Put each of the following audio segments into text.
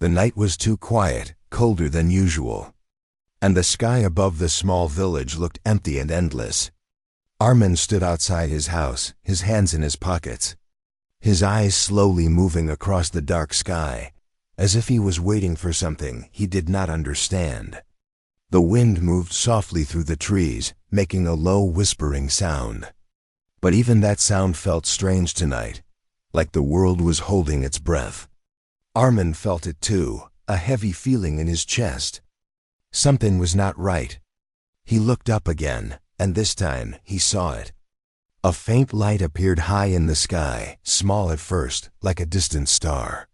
The night was too quiet, colder than usual. And the sky above the small village looked empty and endless. Armin stood outside his house, his hands in his pockets, his eyes slowly moving across the dark sky, as if he was waiting for something he did not understand. The wind moved softly through the trees, making a low whispering sound. But even that sound felt strange tonight, like the world was holding its breath. Armin felt it too, a heavy feeling in his chest. Something was not right. He looked up again, and this time he saw it. A faint light appeared high in the sky, small at first, like a distant star.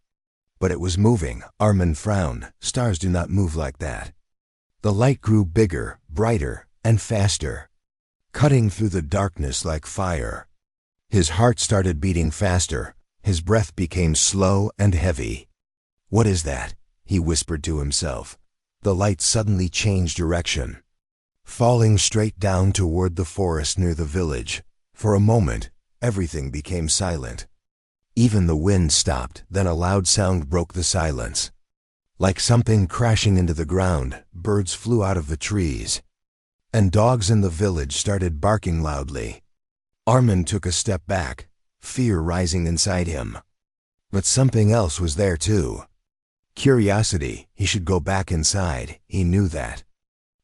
But it was moving. Armin frowned. Stars do not move like that. The light grew bigger, brighter, and faster, cutting through the darkness like fire. His heart started beating faster. His breath became slow and heavy. "What is that?" he whispered to himself. The light suddenly changed direction, falling straight down toward the forest near the village. For a moment, everything became silent. Even the wind stopped, then a loud sound broke the silence. Like something crashing into the ground, birds flew out of the trees, and dogs in the village started barking loudly. Armin took a step back, fear rising inside him. But something else was there too. Curiosity. He should go back inside, he knew that.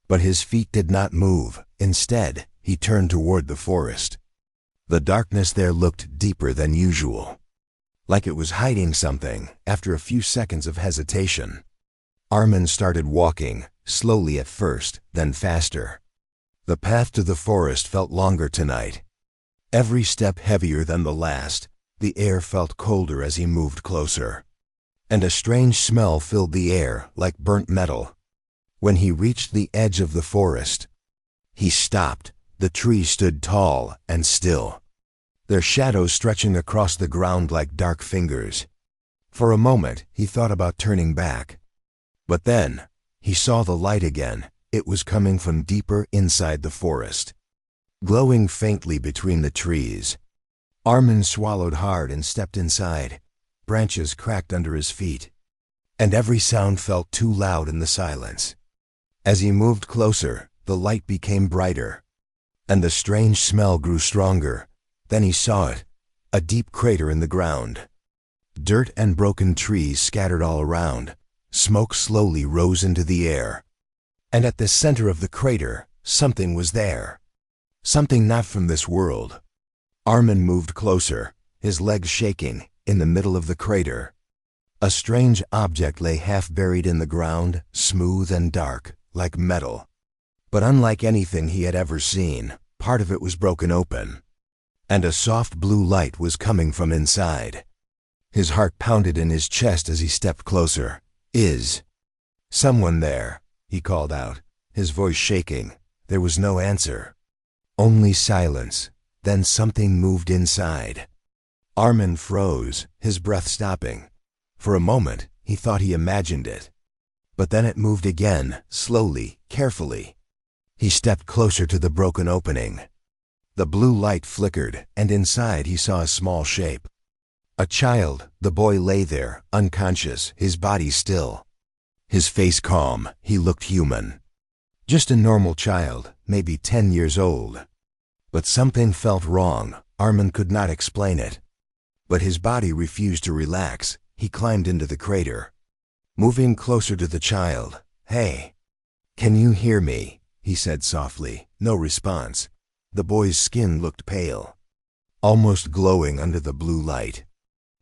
But his feet did not move. Instead, he turned toward the forest. The darkness there looked deeper than usual, like it was hiding something. After a few seconds of hesitation, Armin started walking, slowly at first, then faster. The path to the forest felt longer tonight, every step heavier than the last. The air felt colder as he moved closer, and a strange smell filled the air, like burnt metal. When he reached the edge of the forest, he stopped. The trees stood tall and still, their shadows stretching across the ground like dark fingers. For a moment, he thought about turning back. But then, he saw the light again. It was coming from deeper inside the forest, glowing faintly between the trees. Armin swallowed hard and stepped inside. Branches cracked under his feet, and every sound felt too loud in the silence. As he moved closer, the light became brighter, and the strange smell grew stronger. Then he saw it, a deep crater in the ground. Dirt and broken trees scattered all around. Smoke slowly rose into the air. And at the center of the crater, something was there. Something not from this world. Armin moved closer, his legs shaking. In the middle of the crater, a strange object lay half buried in the ground, smooth and dark, like metal. But unlike anything he had ever seen, part of it was broken open, and a soft blue light was coming from inside. His heart pounded in his chest as he stepped closer. "Is someone there?" he called out, his voice shaking. There was no answer, only silence. Then something moved inside. Armin froze, his breath stopping. For a moment, he thought he imagined it. But then it moved again, slowly, carefully. He stepped closer to the broken opening. The blue light flickered, and inside he saw a small shape. A child. The boy lay there, unconscious, his body still, his face calm. He looked human. Just a normal child, maybe 10 years old. But something felt wrong. Armin could not explain it. But his body refused to relax. He climbed into the crater, moving closer to the child. "Hey, can you hear me?" he said softly. No response. The boy's skin looked pale, almost glowing under the blue light.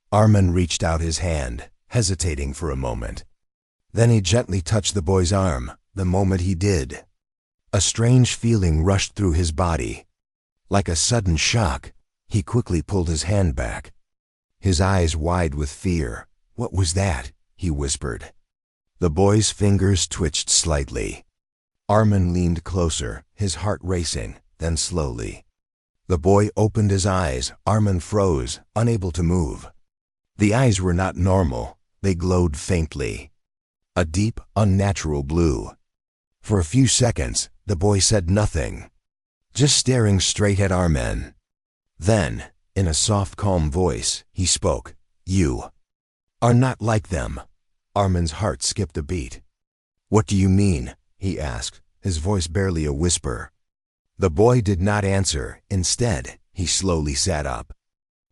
Armin reached out his hand, hesitating for a moment. Then he gently touched the boy's arm. The moment he did, a strange feeling rushed through his body, like a sudden shock. He quickly pulled his hand back, his eyes wide with fear. "What was that?" he whispered. The boy's fingers twitched slightly. Armin leaned closer, his heart racing. Then slowly, the boy opened his eyes. Armin froze, unable to move. The eyes were not normal. They glowed faintly, a deep, unnatural blue. For a few seconds, the boy said nothing, just staring straight at Armin. Then, in a soft, calm voice, he spoke. "You are not like them. Armin's heart skipped a beat. "What do you mean?" he asked, his voice barely a whisper. The boy did not answer. Instead, he slowly sat up,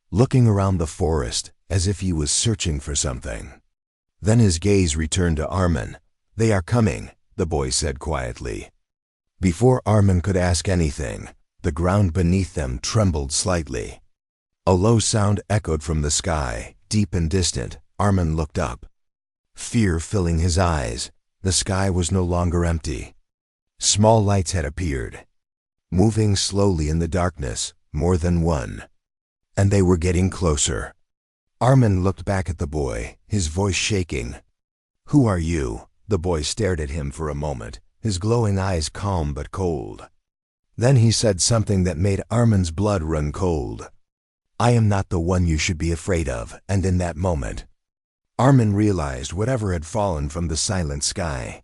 looking around the forest as if he was searching for something. Then his gaze returned to Armin. "They are coming," the boy said quietly. Before Armin could ask anything, the ground beneath them trembled slightly. A low sound echoed from the sky, deep and distant. Armin looked up, fear filling his eyes. The sky was no longer empty. Small lights had appeared, moving slowly in the darkness, more than one. And they were getting closer. Armin looked back at the boy, his voice shaking. "Who are you?" The boy stared at him for a moment, his glowing eyes calm but cold. Then he said something that made Armin's blood run cold. "I am not the one you should be afraid of." And in that moment, Armin realized whatever had fallen from the silent sky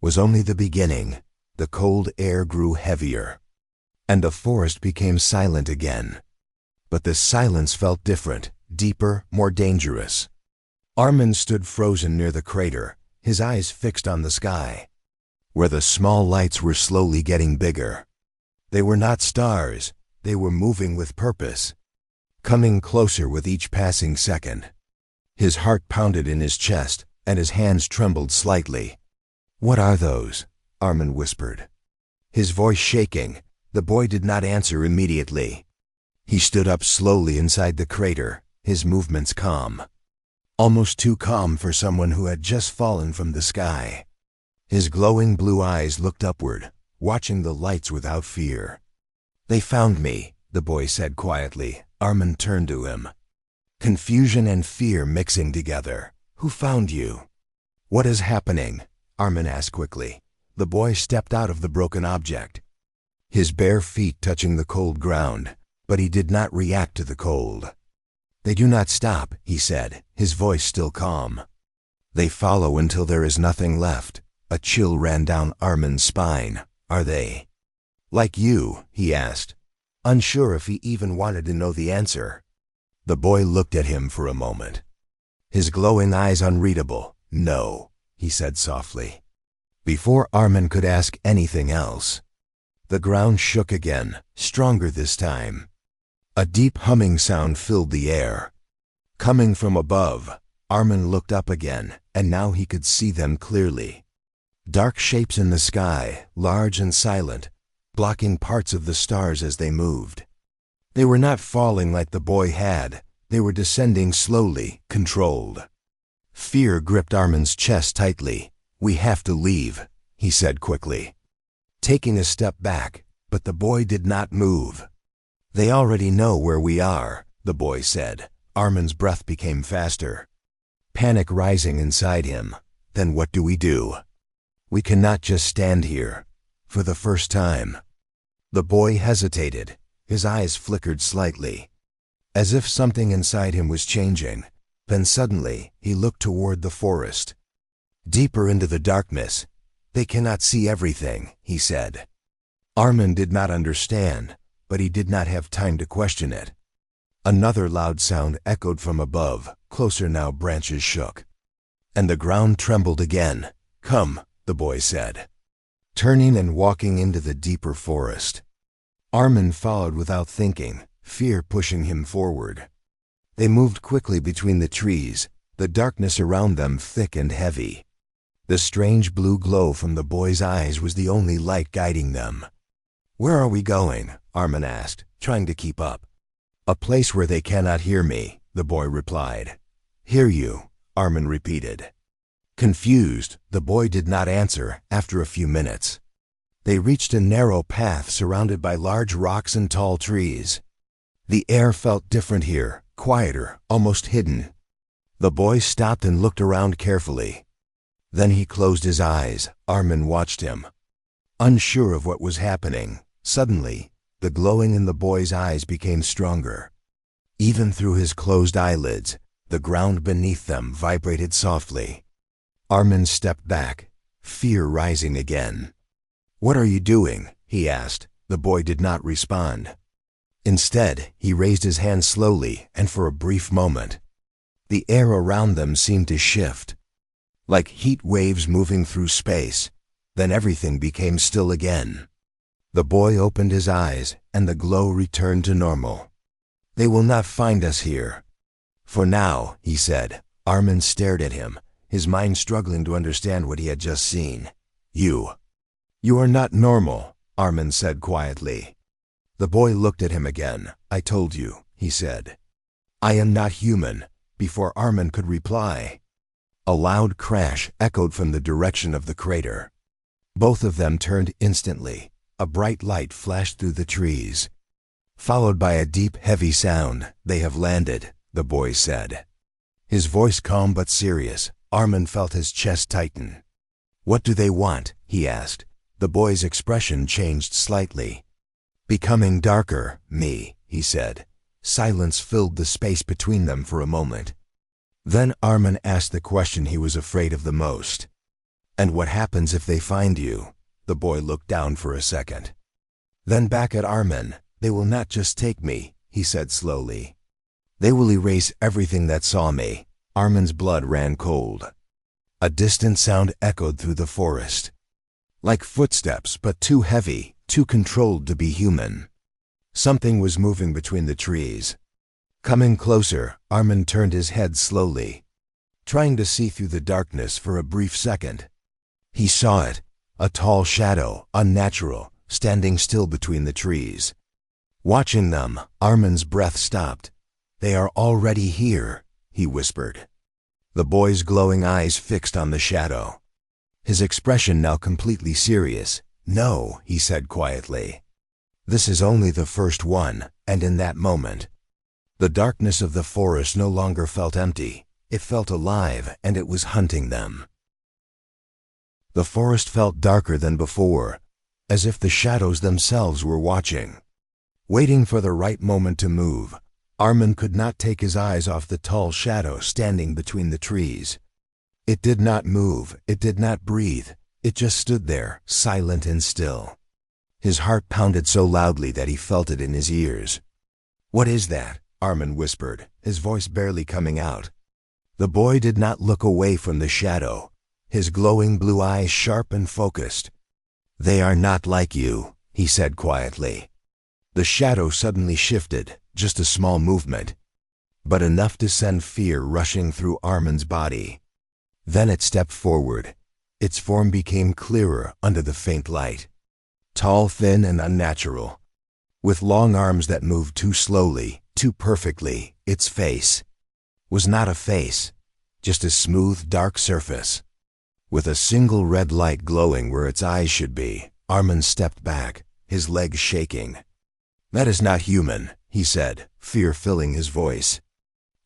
was only the beginning. The cold air grew heavier, and the forest became silent again. But this silence felt different, deeper, more dangerous. Armin stood frozen near the crater, his eyes fixed on the sky, where the small lights were slowly getting bigger. They were not stars, they were moving with purpose, coming closer with each passing second. His heart pounded in his chest, and his hands trembled slightly. "What are those?" Armin whispered, his voice shaking. The boy did not answer immediately. He stood up slowly inside the crater, his movements calm. Almost too calm for someone who had just fallen from the sky. His glowing blue eyes looked upward, watching the lights without fear. "They found me," the boy said quietly. Armin turned to him, confusion and fear mixing together. "Who found you?" "What is happening?" Armin asked quickly. The boy stepped out of the broken object, his bare feet touching the cold ground, but he did not react to the cold. "They do not stop," he said, his voice still calm. "They follow until there is nothing left." A chill ran down Armin's spine. "Are they like you?" he asked, unsure if he even wanted to know the answer. The boy looked at him for a moment, his glowing eyes unreadable. "No," he said softly. Before Armin could ask anything else, the ground shook again, stronger this time. A deep humming sound filled the air, coming from above. Armin looked up again, and now he could see them clearly. Dark shapes in the sky, large and silent, blocking parts of the stars as they moved. They were not falling like the boy had, they were descending slowly, controlled. Fear gripped Armin's chest tightly. "We have to leave," he said quickly, taking a step back, but the boy did not move. "They already know where we are," the boy said. Armin's breath became faster, panic rising inside him. "Then what do we do? We cannot just stand here." For the first time, the boy hesitated. His eyes flickered slightly, as if something inside him was changing. Then suddenly, he looked toward the forest, deeper into the darkness. "They cannot see everything," he said. Armin did not understand, but he did not have time to question it. Another loud sound echoed from above. Closer now, branches shook, and the ground trembled again. "Come," the boy said, turning and walking into the deeper forest. Armin followed without thinking, fear pushing him forward. They moved quickly between the trees, the darkness around them thick and heavy. The strange blue glow from the boy's eyes was the only light guiding them. "Where are we going?" Armin asked, trying to keep up. "A place where they cannot hear me," the boy replied. "Hear you?" Armin repeated. Confused, the boy did not answer. After a few minutes, they reached a narrow path surrounded by large rocks and tall trees. The air felt different here, quieter, almost hidden. The boy stopped and looked around carefully. Then he closed his eyes. Armin watched him, unsure of what was happening. Suddenly, the glowing in the boy's eyes became stronger. Even through his closed eyelids, the ground beneath them vibrated softly. Armin stepped back, fear rising again. "What are you doing?" he asked. The boy did not respond. Instead, he raised his hand slowly, and for a brief moment, the air around them seemed to shift. like heat waves moving through space. Then everything became still again. The boy opened his eyes, and the glow returned to normal. "They will not find us here. For now," he said. Armin stared at him, his mind struggling to understand what he had just seen. You are not normal," Armin said quietly. The boy looked at him again. "I told you," he said. "I am not human," before Armin could reply. A loud crash echoed from the direction of the crater. Both of them turned instantly. A bright light flashed through the trees, followed by a deep, heavy sound. "They have landed," the boy said. His voice calm but serious. Armin felt his chest tighten. "What do they want?" he asked. The boy's expression changed slightly. "Becoming darker, me," he said. Silence filled the space between them for a moment. Then Armin asked the question he was afraid of the most. "And what happens if they find you?" The boy looked down for a second. Then back at Armin. "They will not just take me," he said slowly. "They will erase everything that saw me." Armin's blood ran cold. A distant sound echoed through the forest. Like footsteps, but too heavy, too controlled to be human. Something was moving between the trees. Coming closer, Armin turned his head slowly, trying to see through the darkness for a brief second. He saw it, a tall shadow, unnatural, standing still between the trees. Watching them, Armin's breath stopped. "They are already here," he whispered. The boy's glowing eyes fixed on the shadow, his expression now completely serious. "No," he said quietly. "This is only the first one," and in that moment, the darkness of the forest no longer felt empty. It felt alive, and it was hunting them. The forest felt darker than before, as if the shadows themselves were watching, waiting for the right moment to move. Armin could not take his eyes off the tall shadow standing between the trees. It did not move, it did not breathe, it just stood there, silent and still. His heart pounded so loudly that he felt it in his ears. "What is that?" Armin whispered, his voice barely coming out. The boy did not look away from the shadow, his glowing blue eyes sharp and focused. "They are not like you," he said quietly. The shadow suddenly shifted, just a small movement, but enough to send fear rushing through Armin's body. Then it stepped forward. Its form became clearer under the faint light. Tall, thin, and unnatural, with long arms that moved too slowly, too perfectly. Its face was not a face, just a smooth, dark surface, with a single red light glowing where its eyes should be. Armin stepped back, his legs shaking. "That is not human," he said, fear filling his voice.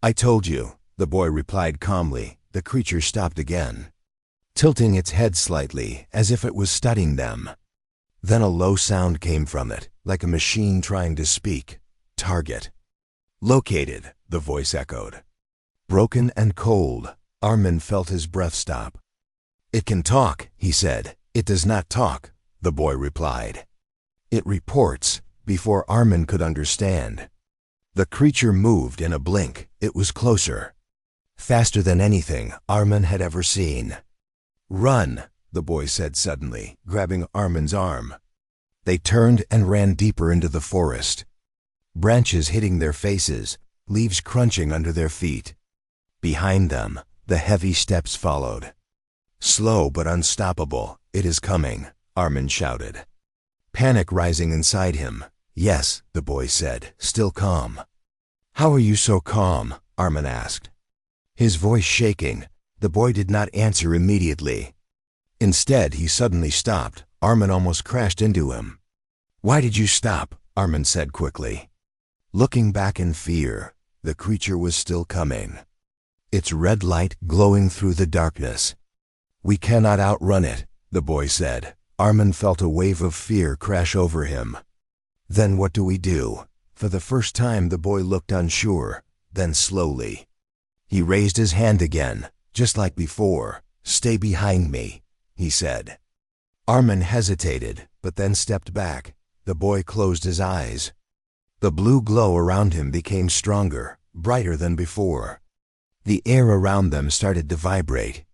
"I told you," the boy replied calmly. The creature stopped again, tilting its head slightly, as if it was studying them. Then a low sound came from it, like a machine trying to speak. "Target located," the voice echoed. Broken and cold, Armin felt his breath stop. "It can talk," he said. "It does not talk," the boy replied. "It reports," before Armin could understand. The creature moved in a blink. It was closer, faster than anything Armin had ever seen. "Run," the boy said suddenly, grabbing Armin's arm. They turned and ran deeper into the forest, branches hitting their faces, leaves crunching under their feet. Behind them, the heavy steps followed. Slow but unstoppable. "It is coming," Armin shouted, panic rising inside him. "Yes," the boy said, still calm. "How are you so calm?" Armin asked, his voice shaking. The boy did not answer immediately. Instead, he suddenly stopped. Armin almost crashed into him. "Why did you stop?" Armin said quickly. Looking back in fear, the creature was still coming, its red light glowing through the darkness. "We cannot outrun it," the boy said. Armin felt a wave of fear crash over him. "Then what do we do?" For the first time, the boy looked unsure. Then slowly, he raised his hand again, just like before. "Stay behind me," he said. Armin hesitated, but then stepped back. The boy closed his eyes. The blue glow around him became stronger, brighter than before. The air around them started to vibrate.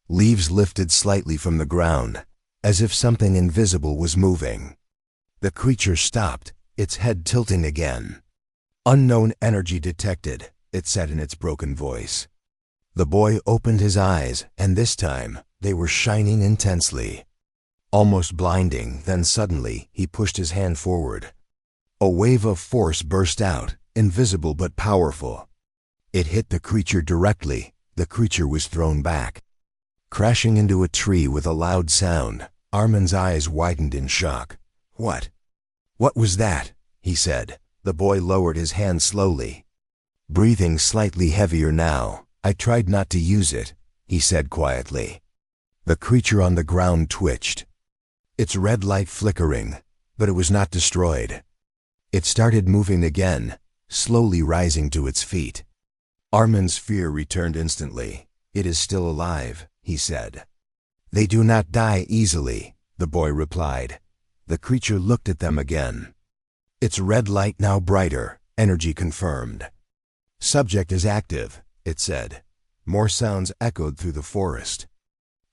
Leaves lifted slightly from the ground, as if something invisible was moving. The creature stopped, its head tilting again. "Unknown energy detected," it said in its broken voice. The boy opened his eyes, and this time, they were shining intensely. Almost blinding, then suddenly, he pushed his hand forward. A wave of force burst out, invisible but powerful. It hit the creature directly. The creature was thrown back, crashing into a tree with a loud sound. Armin's eyes widened in shock. "What was that?" he said. The boy lowered his hand slowly, breathing slightly heavier now. "I tried not to use it," he said quietly. The creature on the ground twitched, its red light flickering, but it was not destroyed. It started moving again, slowly rising to its feet. Armin's fear returned instantly. "It is still alive," he said. "They do not die easily," the boy replied. The creature looked at them again. Its red light now brighter, energy confirmed. "Subject is active," it said. More sounds echoed through the forest.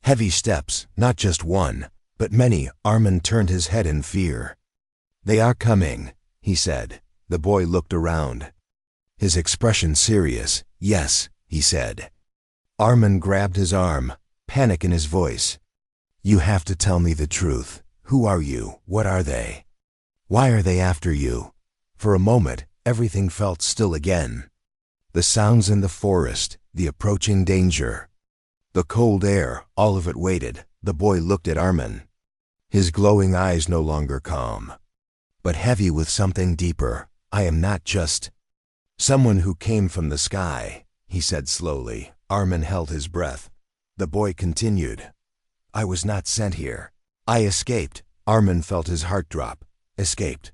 Heavy steps, not just one, but many. Armin turned his head in fear. "They are coming," he said. The boy looked around, his expression serious. "Yes," he said. Armin grabbed his arm, panic in his voice. "You have to tell me the truth. Who are you? What are they? Why are they after you?" For a moment, everything felt still again. The sounds in the forest, the approaching danger, the cold air, all of it waited. The boy looked at Armin, his glowing eyes no longer calm, but heavy with something deeper. "I am not just someone who came from the sky," he said slowly. Armin held his breath. The boy continued, "I was not sent here. I escaped." Armin felt his heart drop. "Escaped?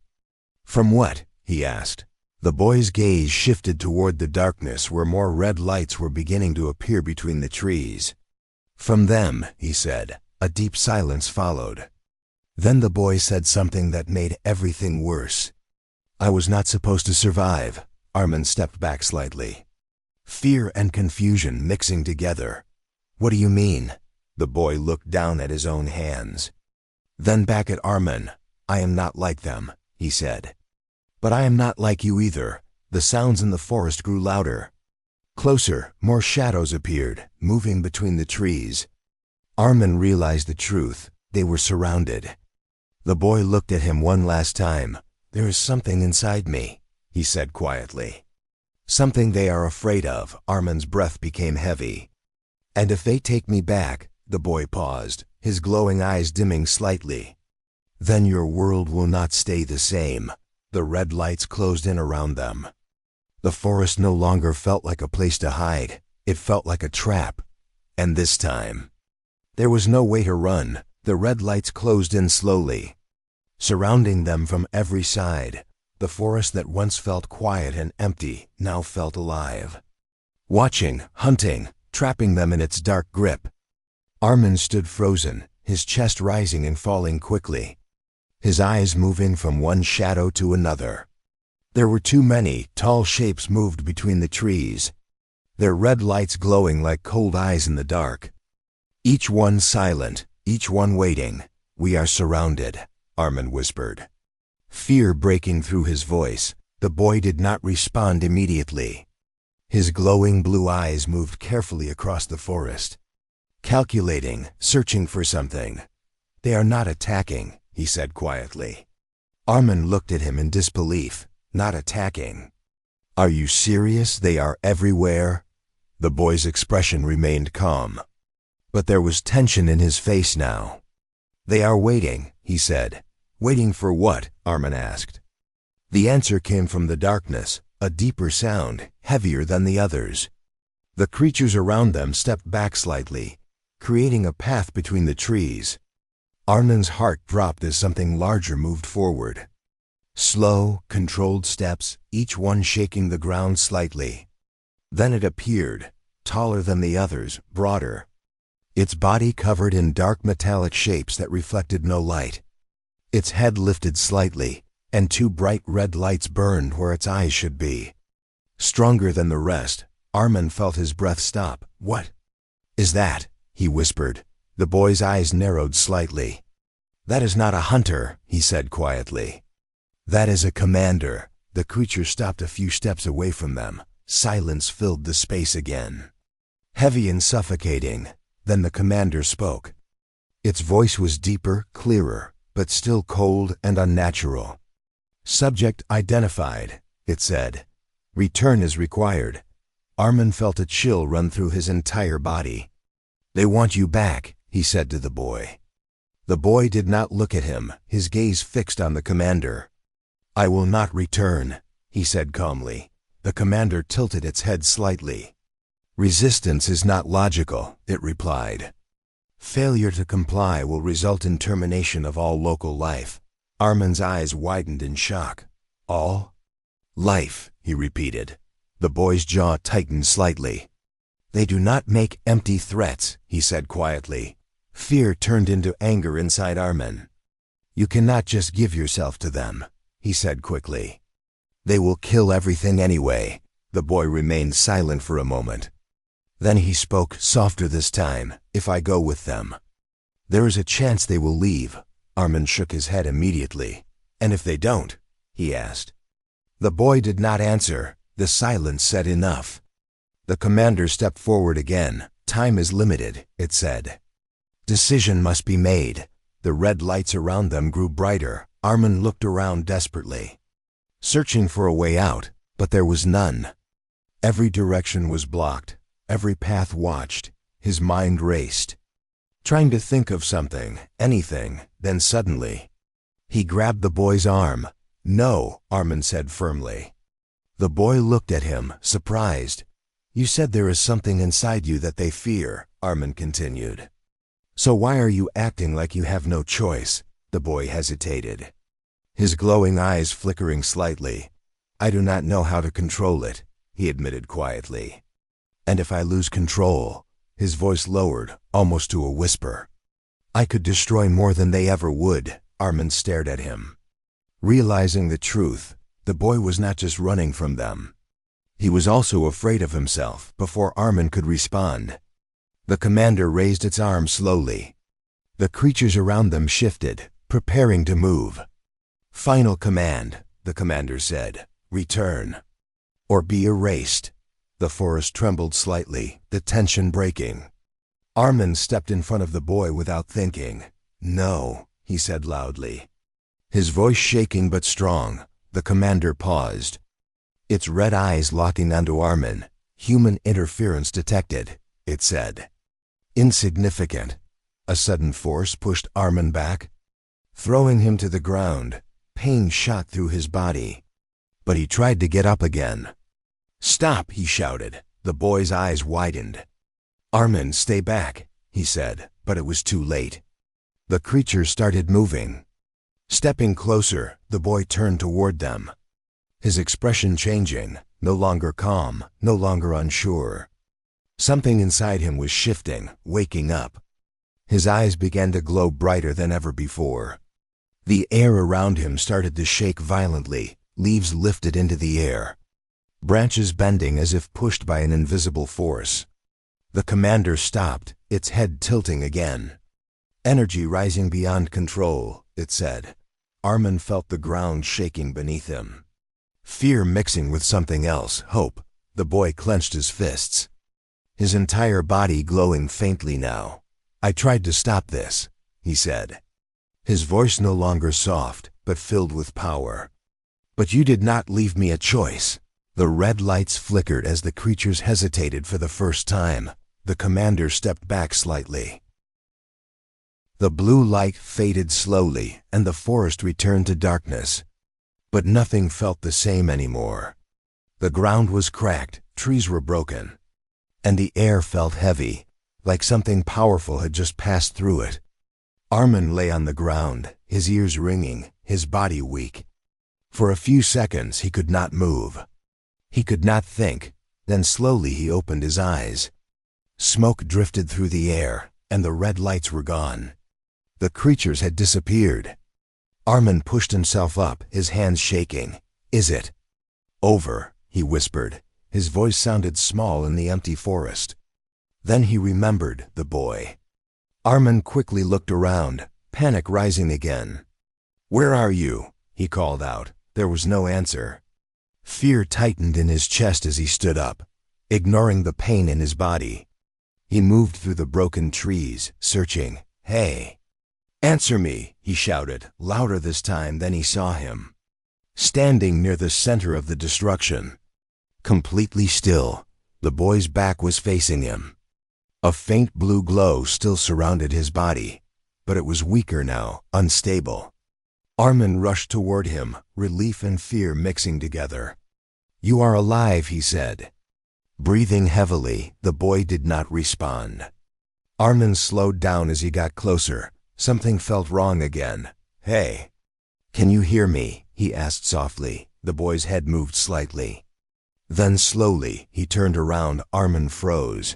From what?" he asked. The boy's gaze shifted toward the darkness where more red lights were beginning to appear between the trees. "From them," he said. A deep silence followed. Then the boy said something that made everything worse. "I was not supposed to survive." Armin stepped back slightly, fear and confusion mixing together. "What do you mean?" The boy looked down at his own hands, then back at Armin. "I am not like them," he said. "But I am not like you either." The sounds in the forest grew louder. Closer, more shadows appeared, moving between the trees. Armin realized the truth. They were surrounded. The boy looked at him one last time. "There is something inside me," he said quietly. "Something they are afraid of." Armin's breath became heavy. "And if they take me back," the boy paused, his glowing eyes dimming slightly, "then your world will not stay the same." The red lights closed in around them. The forest no longer felt like a place to hide. It felt like a trap. And this time, there was no way to run. The red lights closed in slowly, surrounding them from every side. The forest that once felt quiet and empty now felt alive, watching, hunting, trapping them in its dark grip. Armin stood frozen, his chest rising and falling quickly, his eyes moving from one shadow to another. There were too many. Tall shapes moved between the trees, their red lights glowing like cold eyes in the dark. Each one silent, each one waiting. "We are surrounded," Armin whispered, fear breaking through his voice. The boy did not respond immediately. His glowing blue eyes moved carefully across the forest, calculating, searching for something. "They are not attacking," he said quietly. Armin looked at him in disbelief. "Not attacking? Are you serious? They are everywhere?" The boy's expression remained calm, but there was tension in his face now. "They are waiting," he said. "Waiting for what?" Armin asked. The answer came from the darkness, a deeper sound, heavier than the others. The creatures around them stepped back slightly, creating a path between the trees. Armin's heart dropped as something larger moved forward. Slow, controlled steps, each one shaking the ground slightly. Then it appeared, taller than the others, broader, its body covered in dark metallic shapes that reflected no light. Its head lifted slightly, and two bright red lights burned where its eyes should be. Stronger than the rest, Armin felt his breath stop. "What is that?" he whispered. The boy's eyes narrowed slightly. That is not a hunter, he said quietly. That is a commander. The creature stopped a few steps away from them. Silence filled the space again. Heavy and suffocating. Then the commander spoke. Its voice was deeper, clearer, but still cold and unnatural. Subject identified, it said. Return is required. Armin felt a chill run through his entire body. They want you back, he said to the boy. The boy did not look at him, his gaze fixed on the commander. I will not return, he said calmly. The commander tilted its head slightly. Resistance is not logical, it replied. Failure to comply will result in termination of all local life. Armin's eyes widened in shock. All? Life, he repeated. The boy's jaw tightened slightly. They do not make empty threats, he said quietly. Fear turned into anger inside Armin. You cannot just give yourself to them, he said quickly. They will kill everything anyway. The boy remained silent for a moment. Then he spoke, softer this time. If I go with them, there is a chance they will leave. Armin shook his head immediately. And if they don't? He asked. The boy did not answer. The silence said enough. The commander stepped forward again. Time is limited, it said. Decision must be made. The red lights around them grew brighter. Armin looked around desperately, searching for a way out, but there was none. Every direction was blocked. Every path watched. His mind raced, trying to think of something, anything. Then suddenly, he grabbed the boy's arm. No, Armin said firmly. The boy looked at him, surprised. You said there is something inside you that they fear, Armin continued. So why are you acting like you have no choice? The boy hesitated, his glowing eyes flickering slightly. I do not know how to control it, he admitted quietly. And if I lose control, his voice lowered, almost to a whisper, I could destroy more than they ever would. Armin stared at him. Realizing the truth, the boy was not just running from them. He was also afraid of himself. Before Armin could respond, the commander raised its arm slowly. The creatures around them shifted, preparing to move. Final command, the commander said. Return, or be erased. The forest trembled slightly, the tension breaking. Armin stepped in front of the boy without thinking. No, he said loudly, his voice shaking but strong. The commander paused, its red eyes locking onto Armin. Human interference detected, it said. Insignificant. A sudden force pushed Armin back, throwing him to the ground. Pain shot through his body, but he tried to get up again. Stop, he shouted. The boy's eyes widened. Armin, stay back, he said, but it was too late. The creatures started moving. Stepping closer, the boy turned toward them, his expression changing, no longer calm, no longer unsure. Something inside him was shifting, waking up. His eyes began to glow brighter than ever before. The air around him started to shake violently. Leaves lifted into the air, branches bending as if pushed by an invisible force. The commander stopped, its head tilting again. Energy rising beyond control, it said. Armin felt the ground shaking beneath him. Fear mixing with something else, hope. The boy clenched his fists, his entire body glowing faintly now. I tried to stop this, he said, his voice no longer soft, but filled with power. But you did not leave me a choice. The red lights flickered as the creatures hesitated for the first time. The commander stepped back slightly. The blue light faded slowly, and the forest returned to darkness. But nothing felt the same anymore. The ground was cracked, trees were broken, and the air felt heavy, like something powerful had just passed through it. Armin lay on the ground, his ears ringing, his body weak. For a few seconds he could not move. He could not think. Then slowly he opened his eyes. Smoke drifted through the air, and the red lights were gone. The creatures had disappeared. Armin pushed himself up, his hands shaking. Is it over? He whispered. His voice sounded small in the empty forest. Then he remembered the boy. Armin quickly looked around, panic rising again. "Where are you?" he called out. There was no answer. Fear tightened in his chest as he stood up, ignoring the pain in his body. He moved through the broken trees, searching. "Hey! Answer me!" he shouted, louder this time. Then he saw him, standing near the center of the destruction. Completely still, the boy's back was facing him. A faint blue glow still surrounded his body, but it was weaker now, unstable. Armin rushed toward him, relief and fear mixing together. "You are alive," he said. Breathing heavily, the boy did not respond. Armin slowed down as he got closer. Something felt wrong again. "Hey! Can you hear me?" he asked softly. The boy's head moved slightly. Then slowly, he turned around. Armin froze.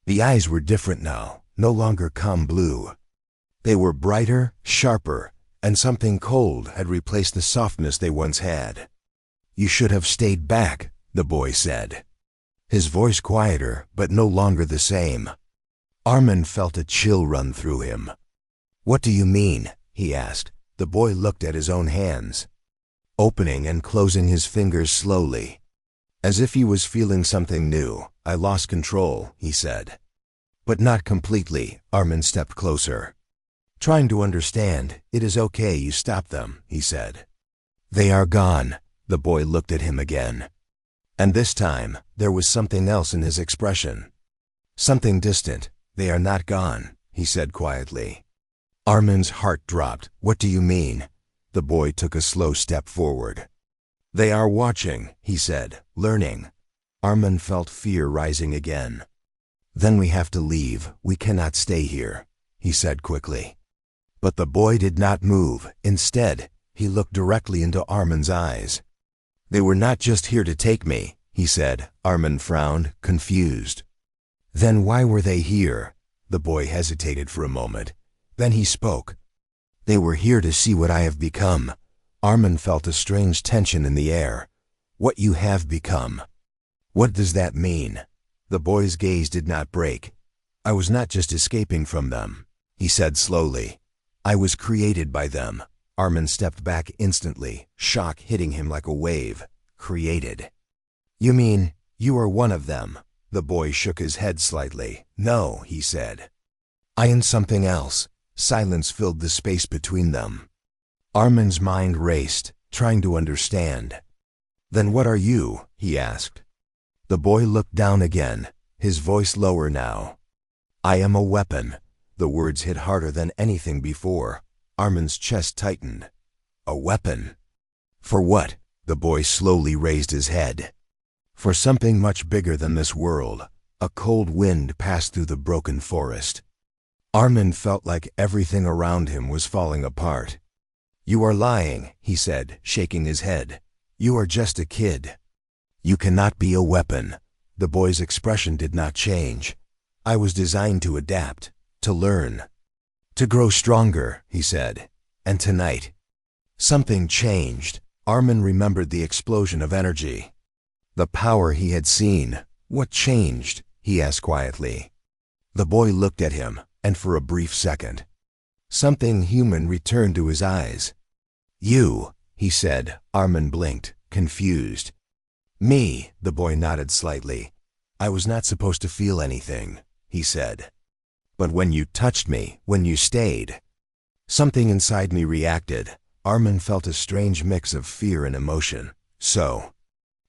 The eyes were different now, no longer calm blue. They were brighter, sharper, and something cold had replaced the softness they once had. "You should have stayed back," the boy said. His voice quieter, but no longer the same. Armin felt a chill run through him. "What do you mean?" he asked. The boy looked at his own hands, opening and closing his fingers slowly, as if he was feeling something new. "I lost control," he said. "But not completely." Armin stepped closer, trying to understand. "It is okay, you stopped them," he said. "They are gone." The boy looked at him again. And this time, there was something else in his expression. Something distant. "They are not gone," he said quietly. Armin's heart dropped. "What do you mean?" The boy took a slow step forward. "They are watching," he said, "learning." Armin felt fear rising again. "Then we have to leave. We cannot stay here," he said quickly. But the boy did not move. Instead, he looked directly into Armin's eyes. "They were not just here to take me," he said. Armin frowned, confused. "Then why were they here?" The boy hesitated for a moment. Then he spoke. "They were here to see what I have become." Armin felt a strange tension in the air. "What you have become. What does that mean?" The boy's gaze did not break. "I was not just escaping from them," he said slowly. "I was created by them." Armin stepped back instantly, shock hitting him like a wave. "Created? You mean you are one of them?" The boy shook his head slightly. "No," he said. "I am something else." Silence filled the space between them. Armin's mind raced, trying to understand. "Then what are you?" he asked. The boy looked down again, his voice lower now. "I am a weapon." The words hit harder than anything before. Armin's chest tightened. "A weapon? For what?" The boy slowly raised his head. "For something much bigger than this world." A cold wind passed through the broken forest. Armin felt like everything around him was falling apart. "You are lying," he said, shaking his head. "You are just a kid. You cannot be a weapon." The boy's expression did not change. "I was designed to adapt, to learn, to grow stronger," he said. "And tonight, something changed." Armin remembered the explosion of energy, the power he had seen. "What changed?" he asked quietly. The boy looked at him, and for a brief second, something human returned to his eyes. "You," he said. Armin blinked, confused. "Me," the boy nodded slightly. "I was not supposed to feel anything," he said. "But when you touched me, when you stayed, something inside me reacted." Armin felt a strange mix of fear and emotion. "So,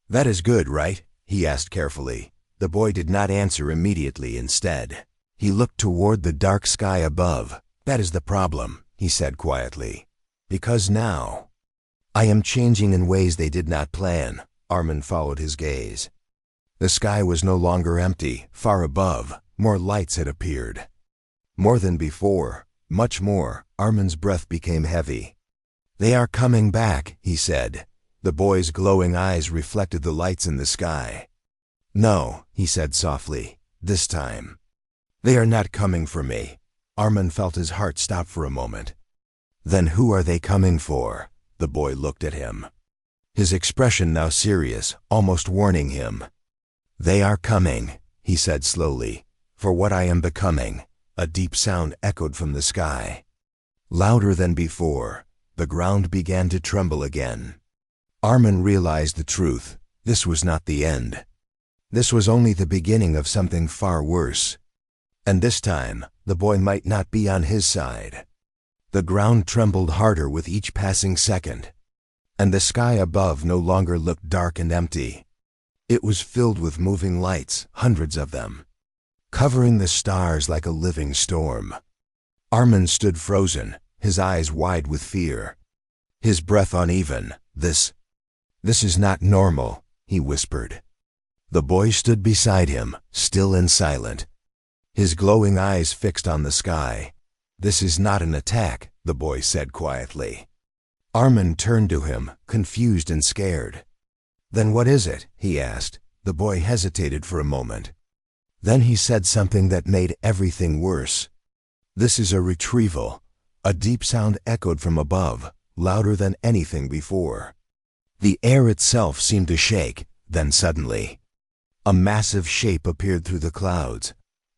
that is good, right?" he asked carefully. The boy did not answer immediately. Instead, he looked toward the dark sky above. "That is the problem," he said quietly. "Because now, I am changing in ways they did not plan." Armin followed his gaze. The sky was no longer empty. Far above, more lights had appeared. More than before, much more. Armin's breath became heavy. "They are coming back," he said. The boy's glowing eyes reflected the lights in the sky. "No," he said softly, "this time. They are not coming for me." Armin felt his heart stop for a moment. "Then who are they coming for?" The boy looked at him, his expression now serious, almost warning him. "They are coming," he said slowly, For what I am becoming, a deep sound echoed from the sky. Louder than before, the ground began to tremble again. Armin realized the truth. This was not the end. This was only the beginning of something far worse. And this time, the boy might not be on his side. The ground trembled harder with each passing second, and the sky above no longer looked dark and empty. It was filled with moving lights, hundreds of them, covering the stars like a living storm. Armin stood frozen, his eyes wide with fear, his breath uneven. This is not normal, he whispered. The boy stood beside him, still and silent, his glowing eyes fixed on the sky. This is not an attack, the boy said quietly. Armin turned to him, confused and scared. Then what is it? He asked. The boy hesitated for a moment. Then he said something that made everything worse. This is a retrieval. A deep sound echoed from above, louder than anything before. The air itself seemed to shake. Then suddenly, a massive shape appeared through the clouds,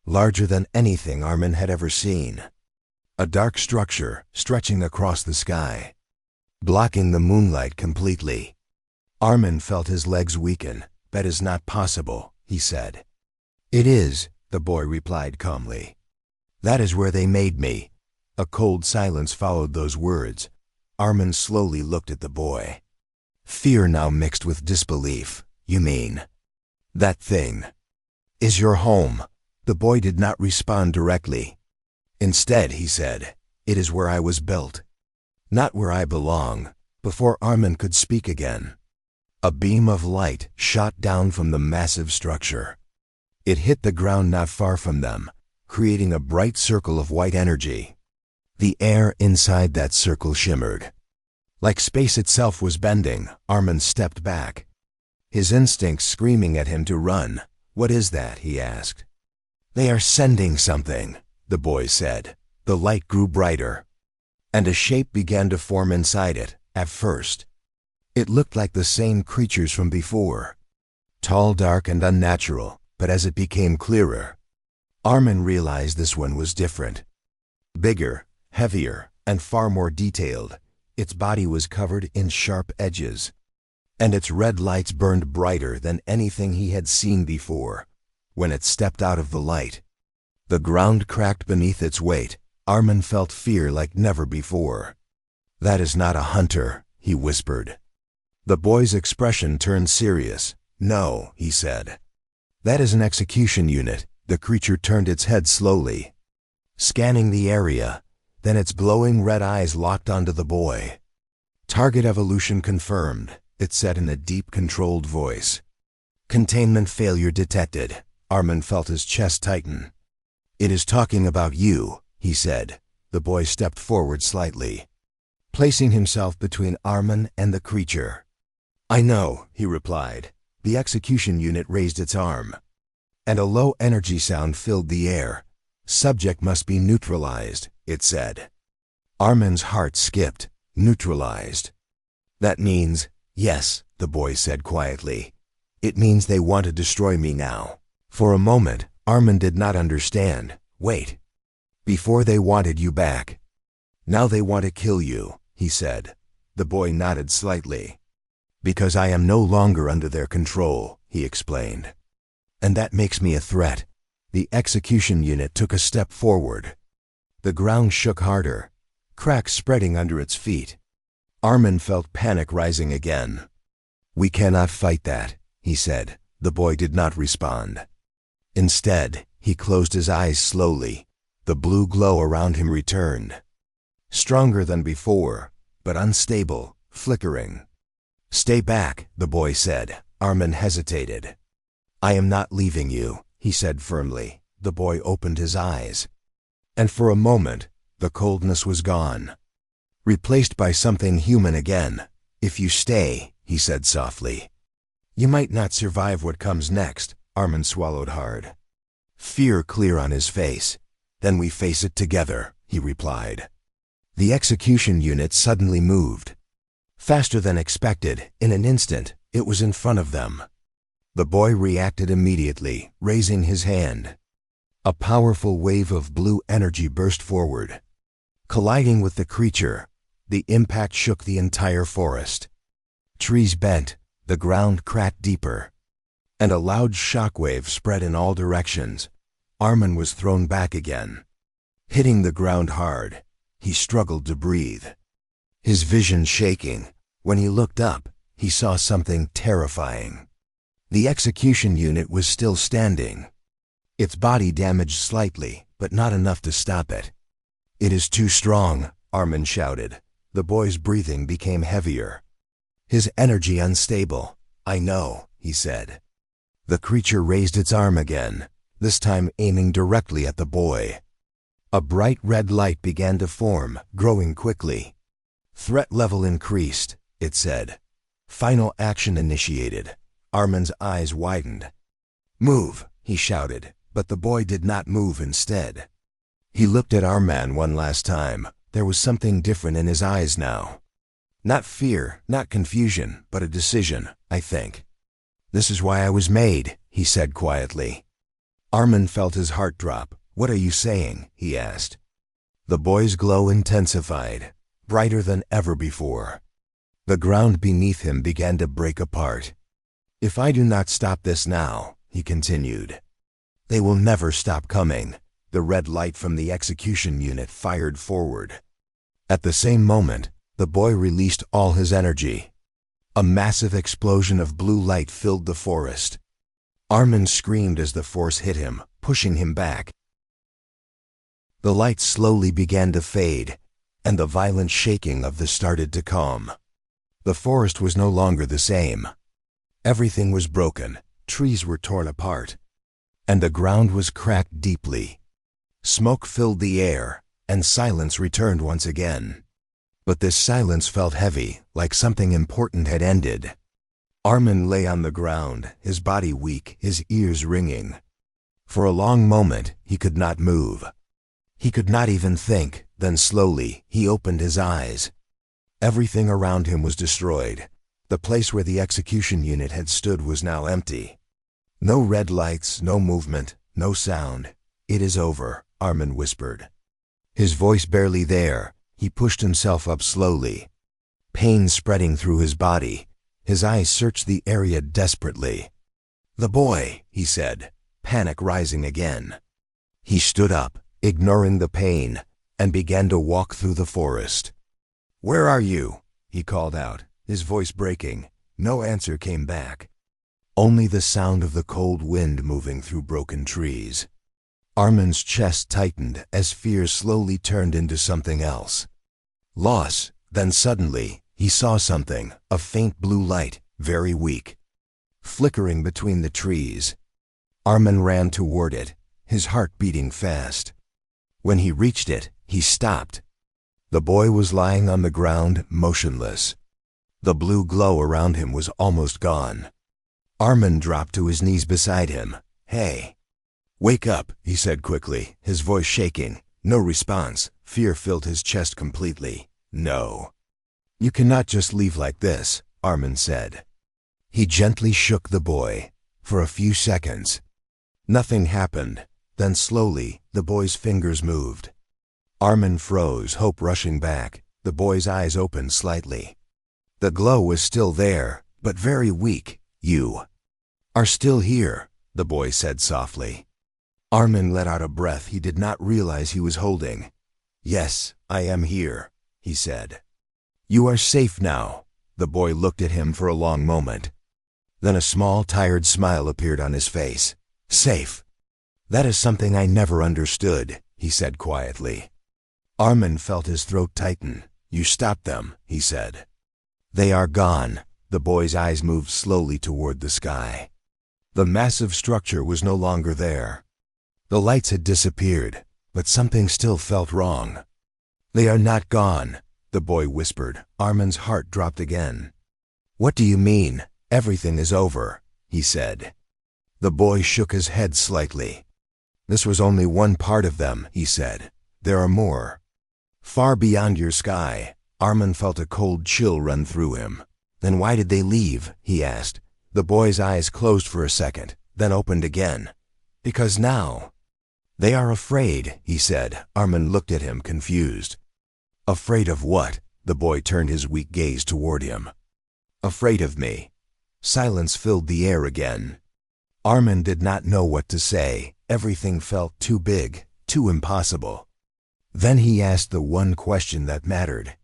larger than anything Armin had ever seen. A dark structure stretching across the sky, blocking the moonlight completely. Armin felt his legs weaken. That is not possible, he said. It is, the boy replied calmly. That is where they made me. A cold silence followed those words. Armin slowly looked at the boy. Fear now mixed with disbelief. You mean, that thing is your home? The boy did not respond directly. Instead, he said, it is where I was built, not where I belong. Before Armin could speak again, a beam of light shot down from the massive structure. It hit the ground not far from them, creating a bright circle of white energy. The air inside that circle shimmered. Like space itself was bending. Armin stepped back, his instincts screaming at him to run. What is that? He asked. They are sending something, the boy said. The light grew brighter, and a shape began to form inside it. At first, it looked like the same creatures from before, tall, dark, and unnatural, but as it became clearer, Armin realized this one was different. Bigger, heavier, and far more detailed. Its body was covered in sharp edges, and its red lights burned brighter than anything he had seen before. When it stepped out of the light, the ground cracked beneath its weight. Armin felt fear like never before. That is not a hunter, he whispered. The boy's expression turned serious. No, he said. That is an execution unit. The creature turned its head slowly, scanning the area. Then its glowing red eyes locked onto the boy. Target evolution confirmed, it said in a deep, controlled voice. Containment failure detected. Armin felt his chest tighten. It is talking about you, he said. The boy stepped forward slightly, placing himself between Armin and the creature. I know, he replied. The execution unit raised its arm, and a low energy sound filled the air. Subject must be neutralized, it said. Armin's heart skipped. Neutralized. That means, yes, the boy said quietly. It means they want to destroy me now. For a moment, Armin did not understand. Wait. Before they wanted you back. Now they want to kill you, he said. The boy nodded slightly. Because I am no longer under their control, he explained. And that makes me a threat. The execution unit took a step forward. The ground shook harder, cracks spreading under its feet. Armin felt panic rising again. We cannot fight that, he said. The boy did not respond. Instead, he closed his eyes slowly. The blue glow around him returned. Stronger than before, but unstable, flickering. Stay back, the boy said. Armin hesitated. I am not leaving you, he said firmly. The boy opened his eyes, and for a moment, the coldness was gone, replaced by something human again. If you stay, he said softly, you might not survive what comes next. Armin swallowed hard, fear clear on his face. Then we face it together, he replied. The execution unit suddenly moved. Faster than expected. In an instant, it was in front of them. The boy reacted immediately, raising his hand. A powerful wave of blue energy burst forward. Colliding with the creature, the impact shook the entire forest. Trees bent, the ground cracked deeper, and a loud shockwave spread in all directions. Armin was thrown back again. Hitting the ground hard, he struggled to breathe. His vision shaking, when he looked up, he saw something terrifying. The execution unit was still standing. Its body damaged slightly, but not enough to stop it. "It is too strong," Armin shouted. The boy's breathing became heavier. His energy unstable. "I know," he said. The creature raised its arm again, this time aiming directly at the boy. A bright red light began to form, growing quickly. "Threat level increased," it said. "Final action initiated." Armin's eyes widened. "Move," he shouted, but the boy did not move instead. He looked at Armin one last time. There was something different in his eyes now. Not fear, not confusion, but a decision, I think. "This is why I was made," he said quietly. Armin felt his heart drop. "What are you saying?" he asked. The boy's glow intensified, brighter than ever before. The ground beneath him began to break apart. "If I do not stop this now," he continued, "they will never stop coming." The red light from the execution unit fired forward. At the same moment, the boy released all his energy. A massive explosion of blue light filled the forest. Armin screamed as the force hit him, pushing him back. The light slowly began to fade, and the violent shaking of the started to calm. The forest was no longer the same. Everything was broken, trees were torn apart, and the ground was cracked deeply. Smoke filled the air, and silence returned once again. But this silence felt heavy, like something important had ended. Armin lay on the ground, his body weak, his ears ringing. For a long moment, he could not move. He could not even think. Then slowly, he opened his eyes. Everything around him was destroyed. The place where the execution unit had stood was now empty. No red lights, no movement, no sound. "It is over," Armin whispered. His voice barely there, he pushed himself up slowly. Pain spreading through his body. His eyes searched the area desperately. "The boy," he said, panic rising again. He stood up, ignoring the pain, and began to walk through the forest. "Where are you?" he called out, his voice breaking. No answer came back. Only the sound of the cold wind moving through broken trees. Armin's chest tightened as fear slowly turned into something else. Loss. Then suddenly, he saw something, a faint blue light, very weak, flickering between the trees. Armin ran toward it, his heart beating fast. When he reached it, he stopped. The boy was lying on the ground, motionless. The blue glow around him was almost gone. Armin dropped to his knees beside him. "Hey. Wake up," he said quickly, his voice shaking. No response. Fear filled his chest completely. "No. You cannot just leave like this," Armin said. He gently shook the boy. For a few seconds, nothing happened. Then slowly, the boy's fingers moved. Armin froze, hope rushing back. The boy's eyes opened slightly. The glow was still there, but very weak. "You are still here," the boy said softly. Armin let out a breath he did not realize he was holding. "Yes, I am here," he said. "You are safe now." The boy looked at him for a long moment. Then a small, tired smile appeared on his face. "Safe. That is something I never understood," he said quietly. Armin felt his throat tighten. "You stopped them," he said. "They are gone." The boy's eyes moved slowly toward the sky. The massive structure was no longer there. The lights had disappeared, but something still felt wrong. "They are not gone," the boy whispered. Armin's heart dropped again. "What do you mean? Everything is over," he said. The boy shook his head slightly. "This was only one part of them," he said. "There are more. Far beyond your sky." Armin felt a cold chill run through him. "Then why did they leave?" he asked. The boy's eyes closed for a second, then opened again. "Because now They are afraid, he said. Armin looked at him, confused. Afraid of what? The boy turned his weak gaze toward him. Afraid of me. Silence filled the air again. Armin did not know what to say. Everything felt too big, too impossible. Then he asked the one question that mattered.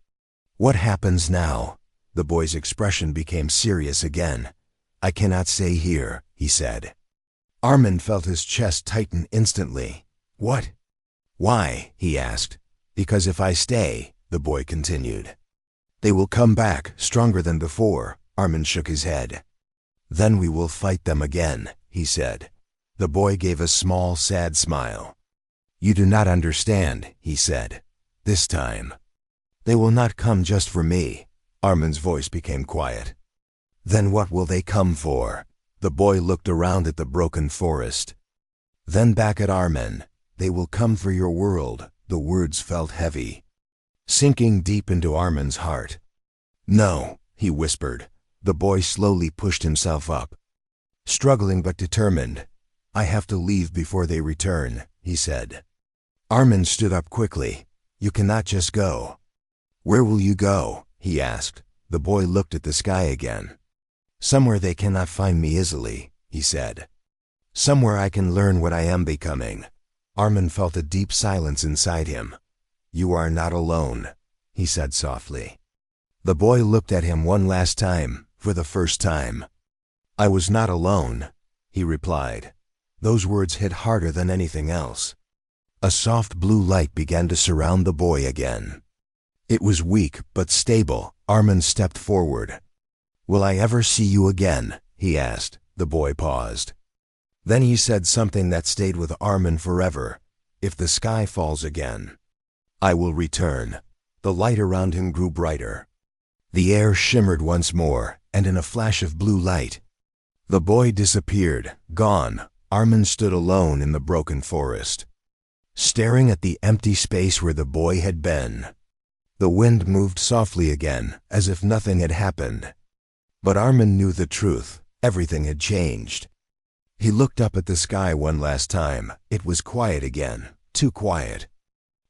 What happens now? The boy's expression became serious again. I cannot stay here, he said. Armin felt his chest tighten instantly. What? Why? He asked. Because if I stay, the boy continued. They will come back, stronger than before. Armin shook his head. Then we will fight them again, he said. The boy gave a small, sad smile. You do not understand, he said. This time. They will not come just for me. Armin's voice became quiet. Then what will they come for? The boy looked around at the broken forest. Then back at Armin. They will come for your world. The words felt heavy, sinking deep into Armin's heart. No, he whispered. The boy slowly pushed himself up. Struggling but determined. I have to leave before they return, he said. Armin stood up quickly. You cannot just go. Where will you go? He asked. The boy looked at the sky again. Somewhere they cannot find me easily, he said. Somewhere I can learn what I am becoming. Armin felt a deep silence inside him. You are not alone, he said softly. The boy looked at him one last time, for the first time. I was not alone, he replied. Those words hit harder than anything else. A soft blue light began to surround the boy again. It was weak but stable. Armin stepped forward. Will I ever see you again? He asked. The boy paused. Then he said something that stayed with Armin forever. If the sky falls again, I will return. The light around him grew brighter. The air shimmered once more, and in a flash of blue light, the boy disappeared, gone. Armin stood alone in the broken forest, staring at the empty space where the boy had been. The wind moved softly again, as if nothing had happened. But Armin knew the truth. Everything had changed. He looked up at the sky one last time. It was quiet again, too quiet.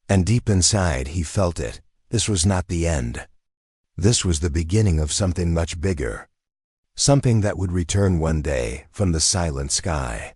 And deep inside he felt it. This was not the end. This was the beginning of something much bigger. Something that would return one day from the silent sky.